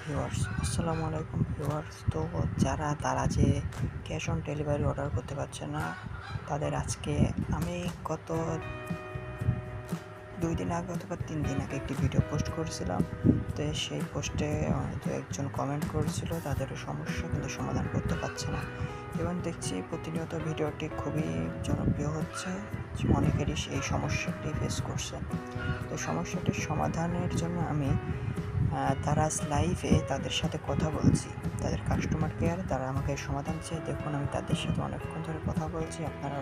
Viewers, আসসালামু আলাইকুম viewers. তো তারা যে ক্যাশ অন ডেলিভারি অর্ডার করতে পারছে না, তাদের আজকে আমি গত 2 দিন আগে অথবা 3 দিন আগে একটি ভিডিও পোস্ট করেছিলাম। তো সেই পোস্টে হয়তো একজন কমেন্ট করেছিল তাদের সমস্যা কিন্তু সমাধান করতে পারছে না, এবং দেখছি প্রতিনিয়ত ভিডিওটি খুবই জনপ্রিয় হচ্ছে। অনেকেরই এই সমস্যাটি ফেস করছে। তো সমস্যাটির সমাধানের জন্য আমি দারাজ লাইভে তাদের সাথে কথা বলছি, তাদের কাস্টমার কেয়ার। তারা আমাকে সমাধান চেয়ে, দেখুন আমি তাদের সাথে অনেকক্ষণ ধরে কথা বলছি, আপনারা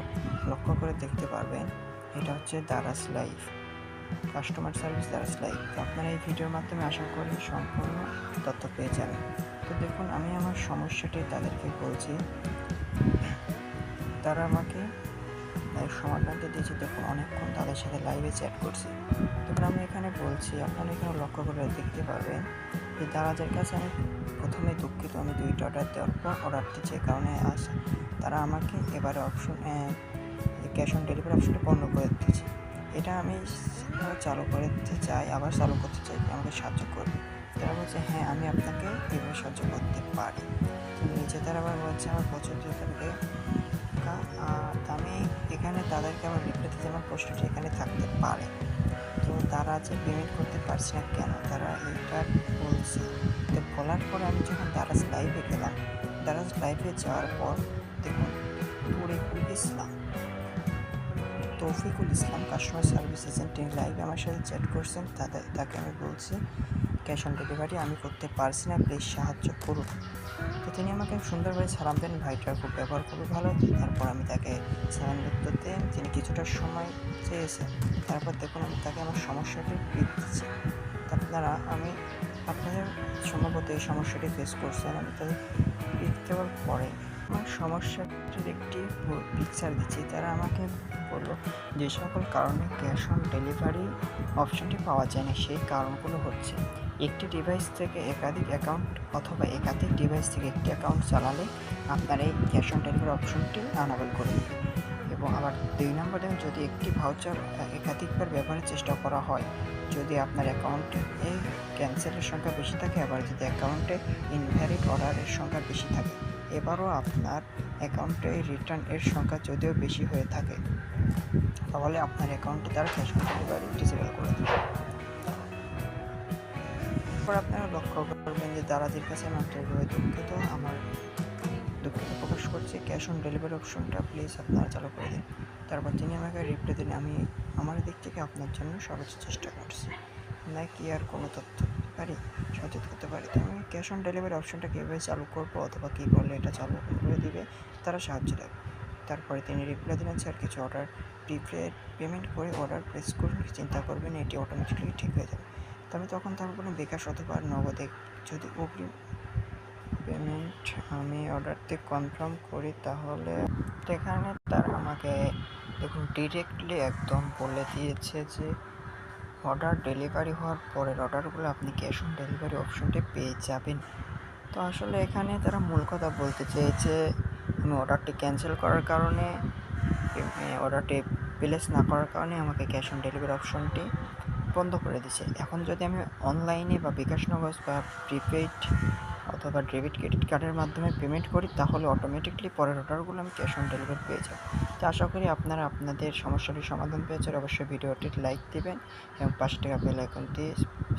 লক্ষ্য করে দেখতে পারবেন। এটা হচ্ছে Daraz live, customer service Daraz live. তো আপনারা এই ভিডিওর মাধ্যমে আশা করি সম্পূর্ণ তথ্য পেয়ে যাবেন। তো দেখুন আমি আমার সমস্যাটি তাদেরকে বলছি, তারা আমাকে সমাধানটা দিয়েছে। দেখুন অনেকক্ষণ তাদের সাথে লাইভে চ্যাট করছি। তারপর আমি এখানে বলছি, আপনারা এখানে লক্ষ্য করে দেখতে পারবেন যে দারাজের কাছে আমি প্রথমে দুঃখিত, আমি 2টা অর্ডার দেওয়ার পর অর্ডারটি যে কারণে আসে, তারা আমাকে এবারে অপশন ক্যাশ অন ডেলিভারি অপশনটা বন্ধ করে দিতেছে। এটা আমি চালু করে দিতে চাই, আবার চালু করতে চাই, আমাকে সাহায্য করবে। তারা বলছে হ্যাঁ আমি আপনাকে কীভাবে সাহায্য করতে পারি। তো নিচে তারা আবার বলছে আমার পছন্দের তাদেরকে। আর আমি এখানে তাদেরকে আমার রিপ্লাই দিতে, আমার প্রশ্নটি এখানে থাকতে পারে। তো তারা যে পেমেন্ট করতে পারছে না কেন, তারা এইটা বলছে। তো বলার পরে আমি যখন দারাজ লাইভে গেলাম, দারাজ লাইভে যাওয়ার পর দেখুন তৌফিকুল ইসলাম কাস্টমার সার্ভিস এজেন্ট, তিনি লাইভে আমার সাথে চ্যাট করছেন। তাকে আমি বলছি ক্যাশ অন ডেলিভারি আমি করতে পারছি না, প্লিজ সাহায্য করুন। তো তিনি আমাকে সুন্দরভাবে সালাম দেন, ভাইটার খুব ব্যবহার খুবই ভালো। তারপর আমি তাকে সালামের উত্তর দেন, তিনি কিছুটা সময় চেয়েছেন। তারপর দেখুন আমি তাকে আমার সমস্যাটি দিচ্ছি। আপনাদের সম্ভবত এই সমস্যাটি ফেস করছেন। আমি তাদের পিক দেওয়ার পরে আমার সমস্যাটির একটি পিকচার দিচ্ছি। তারা আমাকে বললো যে সকল কারণে ক্যাশ অন ডেলিভারি অপশনটি পাওয়া যায় না, সেই কারণগুলো হচ্ছে একটি ডিভাইস থেকে একাধিক অ্যাকাউন্ট অথবা একাধিক ডিভাইস থেকে একটি অ্যাকাউন্ট চালালে আপনার এই ক্যাশ অন ডেলিভারি অপশনটি আনএবল করে দেবে। এবং আবার 2 নম্বরে যদি একটি ভাউচার একাধিকবার ব্যবহারের চেষ্টা করা হয়, যদি আপনার অ্যাকাউন্টে ক্যান্সেলের সংখ্যা বেশি থাকে, আবার যদি অ্যাকাউন্টে ইনভ্যালিড অর্ডারের সংখ্যা বেশি থাকে, এবারও আপনার অ্যাকাউন্টে রিটার্ন এর সংখ্যা যদিও বেশি হয়ে থাকে, তাহলে আপনার অ্যাকাউন্টে তারা ক্যাশ অন ডেলিভারি ডিসেবল করে দেবে। তারপর আপনারা লক্ষ্য করবেন যে দারাজের কাছে আমি আন্তরিকভাবে দুঃখিত, আমার দুঃখিত প্রকাশ করছি, ক্যাশ অন ডেলিভারি অপশনটা প্লিজ আপনারা চালু করে দিন। তারপর তিনি আমাকে রিপ্লাই দিন, আমি আমার দিক থেকে আপনার জন্য সর্বোচ্চ চেষ্টা করছি, নাকি আর কোনো তথ্য পারি সচেতন করতে পারি। তো আমি ক্যাশ অন ডেলিভারি অপশনটা কীভাবে চালু করবো অথবা কী করলে এটা চালু করে দিবে তারা সাহায্য দেবে। তারপরে তিনি রিপ্লাই দিলেন, স্যার কিছু অর্ডার প্রিপেড পেমেন্ট করে অর্ডার প্লেস করুন, চিন্তা করবেন এটি অটোমেটিক্যালি ঠিক হয়ে যাবে। তো আমি তখন তারপর বিকাশ অথবা নগদে যদি অগ্রিম পেমেন্ট আমি অর্ডারটি কনফার্ম করি, তাহলে এখানে তারা আমাকে দেখুন ডিরেক্টলি একদম বলে দিয়েছে যে অর্ডার ডেলিভারি হওয়ার পরের অর্ডারগুলো আপনি ক্যাশ অন ডেলিভারি অপশনটি পেয়ে যাবেন। তো আসলে এখানে তারা মূল কথা বলতে চেয়েছে আমি অর্ডারটি ক্যান্সেল করার কারণে, অর্ডারটি প্লেস না করার কারণে আমাকে ক্যাশ অন ডেলিভারি অপশনটি বন্ধ করে দিচ্ছে। এখন যদি আমি অনলাইনে বা বিকাশ নগদ বা প্রিপেইড অথবা ডেবিট ক্রেডিট কার্ডের মাধ্যমে পেমেন্ট করি, তাহলে অটোমেটিকলি পরের অর্ডারগুলো আমি ক্যাশ অন ডেলিভারি পেয়ে যাব। তো আশা করি আপনারা আপনাদের সমস্যাটির সমাধান পেয়েছেন। অবশ্যই ভিডিওটি লাইক দেবেন এবং 5 টাকা বেল আইকনটি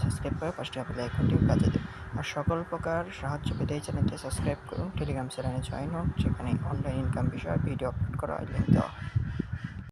সাবস্ক্রাইব করে 5 টাকা বেল আইকনটি বাজিয়ে দেবেন। আর সকল প্রকার সাহায্য পেতে এই চ্যানেলটি সাবস্ক্রাইব করুন, টেলিগ্রাম চ্যানেলে জয়েন হন, সেখানে অনলাইন ইনকাম বিষয়ে ভিডিও আপলোড করা হয়, লিঙ্ক দেওয়া হয়।